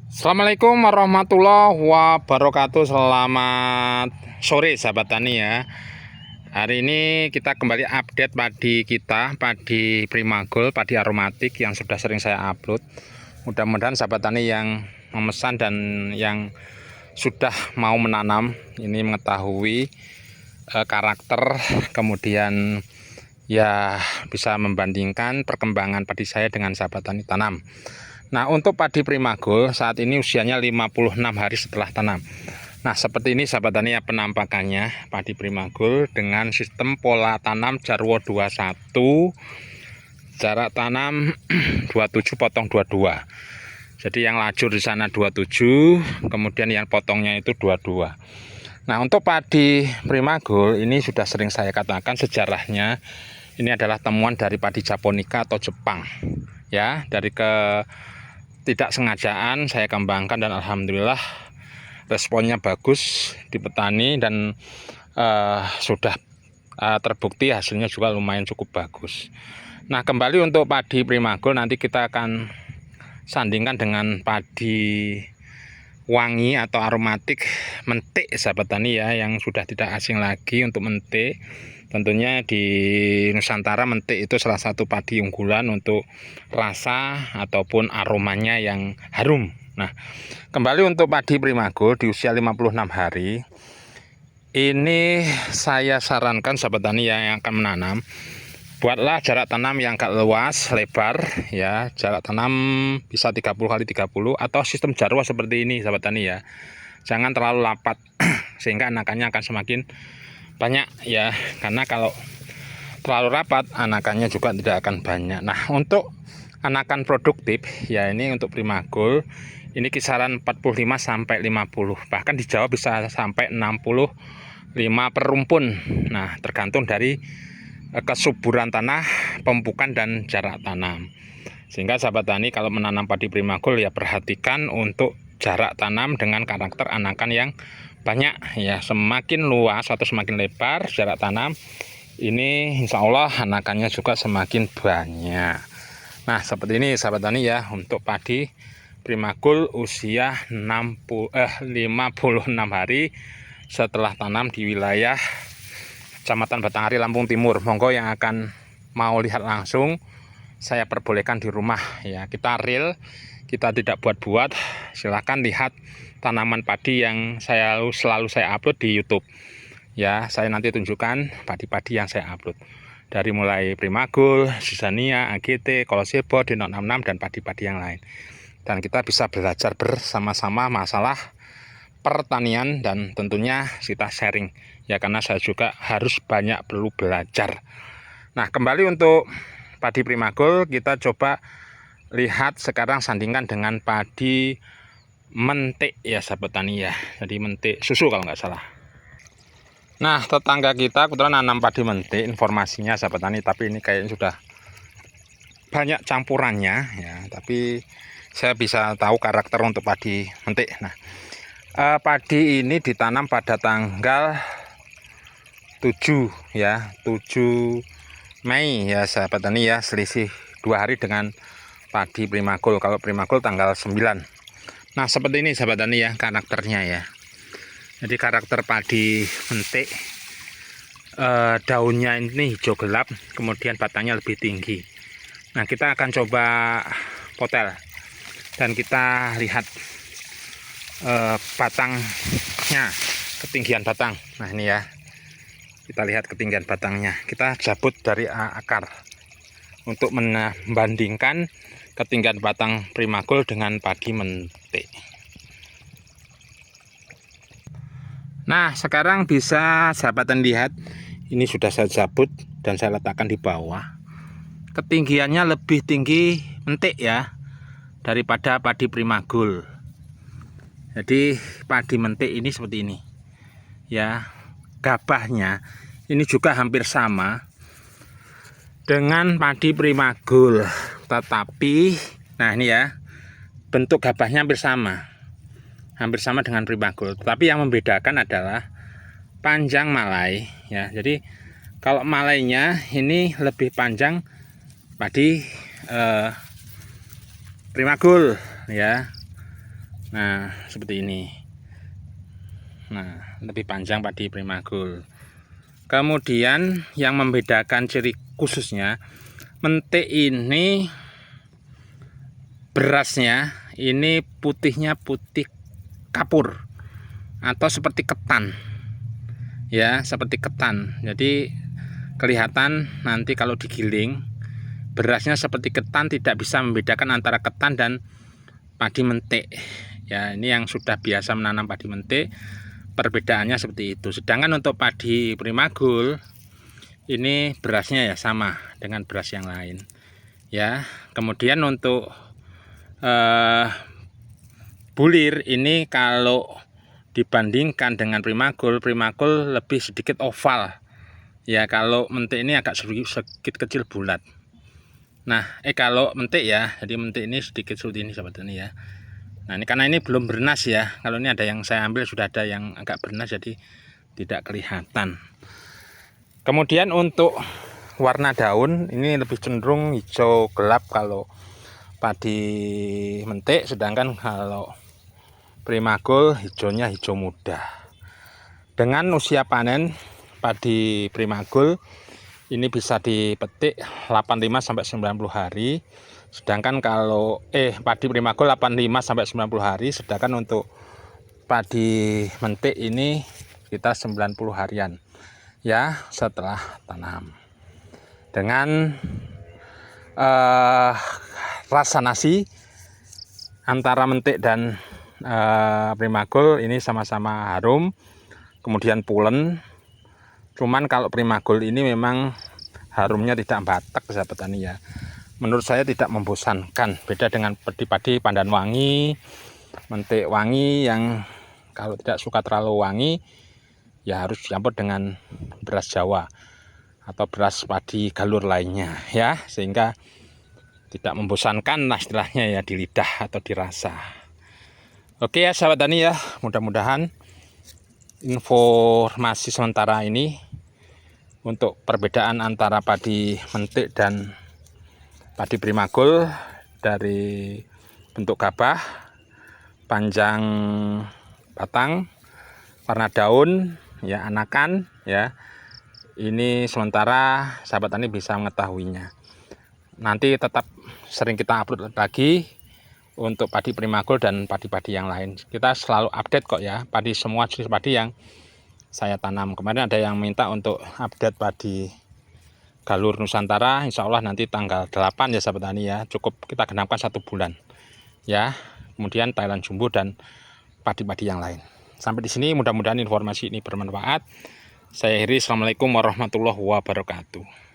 Assalamualaikum warahmatullahi wabarakatuh. Selamat sore sahabat tani ya. Hari ini kita kembali update padi kita, padi Primagol, padi aromatik yang sudah sering saya upload. Mudah-mudahan sahabat tani yang memesan dan yang sudah mau menanam ini mengetahui karakter, kemudian ya bisa membandingkan perkembangan padi saya dengan sahabat tani tanam. Nah, untuk padi Primagol saat ini usianya 56 hari setelah tanam. Nah, seperti ini sahabat tani ya penampakannya padi Primagol dengan sistem pola tanam Jarwo 21, jarak tanam 27 potong 22. Jadi yang lajur di sana 27, kemudian yang potongnya itu 22. Nah, untuk padi Primagol ini sudah sering saya katakan sejarahnya ini adalah temuan dari padi Japonica atau Jepang. Ya, dari tidak sengajaan saya kembangkan dan alhamdulillah responnya bagus di petani dan sudah terbukti hasilnya juga lumayan cukup bagus. Nah, kembali untuk padi Primagol nanti kita akan sandingkan dengan padi wangi atau aromatik mentik sahabat tani ya, yang sudah tidak asing lagi untuk mentik. Tentunya di Nusantara mentik itu salah satu padi unggulan untuk rasa ataupun aromanya yang harum. Nah, kembali untuk padi Primagol di usia 56 hari ini saya sarankan sahabat tani yang akan menanam, buatlah jarak tanam yang agak luas, lebar ya. Jarak tanam bisa 30 kali 30 atau sistem Jarwo seperti ini sahabat tani ya. Jangan terlalu rapat sehingga anakannya akan semakin banyak ya, karena kalau terlalu rapat anakannya juga tidak akan banyak. Nah, untuk anakan produktif ya, ini untuk Primagol ini kisaran 45 sampai 50, bahkan di Jawa bisa sampai 65 per rumpun. Nah, tergantung dari kesuburan tanah, pemupukan dan jarak tanam. Sehingga sahabat tani kalau menanam padi Primagol ya perhatikan untuk jarak tanam dengan karakter anakan yang banyak ya. Semakin luas atau semakin lebar jarak tanam ini, insya Allah anakannya juga semakin banyak. Nah, seperti ini sahabat tani ya untuk padi Primagol usia 56 hari setelah tanam di wilayah Kecamatan Batanghari, Lampung Timur. Monggo yang akan mau lihat langsung saya perbolehkan di rumah ya. Kita real, kita tidak buat-buat. Silahkan lihat tanaman padi yang selalu saya upload di YouTube ya. Saya nanti tunjukkan padi-padi yang saya upload dari mulai Primagol, Susania, AGT, Kolosebo, Dino 66 dan padi-padi yang lain. Dan kita bisa belajar bersama-sama masalah pertanian dan tentunya kita sharing ya, karena saya juga harus banyak perlu belajar. Nah, kembali untuk padi Primagol kita coba lihat sekarang sandingkan dengan padi mentik ya sahabat tani ya. Jadi mentik susu kalau nggak salah. Nah, tetangga kita kebetulan nanam padi mentik, informasinya sahabat tani, tapi ini kayaknya sudah banyak campurannya ya. Tapi saya bisa tahu karakter untuk padi mentik. Nah, padi ini ditanam pada tanggal 7 ya, 7 Mei ya sahabat tani ya, selisih 2 hari dengan padi Primagol. Kalau Primagol tanggal 9. Nah, seperti ini sahabat tani ya karakternya ya. Jadi karakter padi mentik, daunnya ini hijau gelap, kemudian batangnya lebih tinggi. Nah, kita akan coba potel dan kita lihat batangnya, ketinggian batang. Nah, ini ya, kita lihat ketinggian batangnya. Kita cabut dari akar untuk membandingkan ketinggian batang Primagol dengan padi mentik. Nah, sekarang bisa sahabat lihat, ini sudah saya cabut dan saya letakkan di bawah. Ketinggiannya lebih tinggi mentik ya daripada padi Primagol. Jadi padi mentik ini seperti ini ya, gabahnya ini juga hampir sama dengan padi Primagol, tetapi nah ini ya, bentuk gabahnya hampir sama dengan Primagol, tapi yang membedakan adalah panjang malai ya. Jadi kalau malainya ini lebih panjang padi Primagol ya. Nah, seperti ini. Nah, lebih panjang padi Primagol. Kemudian yang membedakan ciri khususnya, mentik ini berasnya ini putihnya putih kapur atau seperti ketan. Ya, seperti ketan. Jadi kelihatan nanti kalau digiling berasnya seperti ketan, tidak bisa membedakan antara ketan dan padi mentik. Ya, ini yang sudah biasa menanam padi mentik, perbedaannya seperti itu. Sedangkan untuk padi Primagol ini berasnya ya sama dengan beras yang lain. Ya, kemudian untuk bulir ini kalau dibandingkan dengan Primagol lebih sedikit oval. Ya, kalau mentik ini agak sedikit kecil bulat. Nah, kalau mentik ya, jadi mentik ini sedikit seperti ini sahabat tani ya. Nah, ini karena ini belum bernas ya. Kalau ini ada yang saya ambil sudah ada yang agak bernas, jadi tidak kelihatan. Kemudian untuk warna daun ini lebih cenderung hijau gelap kalau padi mentik, sedangkan kalau Primagol hijaunya hijau muda. Dengan usia panen padi Primagol ini bisa dipetik 85 sampai 90 hari. Sedangkan kalau padi Primagol 85 sampai 90 hari, sedangkan untuk padi mentik ini kita 90 harian ya setelah tanam. Dengan rasa nasi antara mentik dan Primagol ini sama-sama harum, kemudian pulen. Cuman kalau Primagol ini memang harumnya tidak batak sahabat tani ya. Menurut saya tidak membosankan, beda dengan padi-padi pandan wangi, mentik wangi yang kalau tidak suka terlalu wangi ya harus dicampur dengan beras Jawa atau beras padi galur lainnya ya, sehingga tidak membosankan lah istilahnya ya di lidah atau dirasa. Oke ya sahabat tani ya, mudah-mudahan informasi sementara ini untuk perbedaan antara padi mentik dan padi Primagol dari bentuk gabah, panjang batang, warna daun, ya anakan, ya ini sementara sahabat tani bisa mengetahuinya. Nanti tetap sering kita upload lagi untuk padi Primagol dan padi-padi yang lain. Kita selalu update kok ya, padi semua jenis padi yang saya tanam. Kemarin ada yang minta untuk update padi Galur Nusantara, insya Allah nanti tanggal 8 ya sahabat tani ya, cukup kita genapkan 1 bulan ya. Kemudian Thailand Jumbo dan padi-padi yang lain. Sampai di sini mudah-mudahan informasi ini bermanfaat. Saya akhiri, assalamualaikum warahmatullahi wabarakatuh.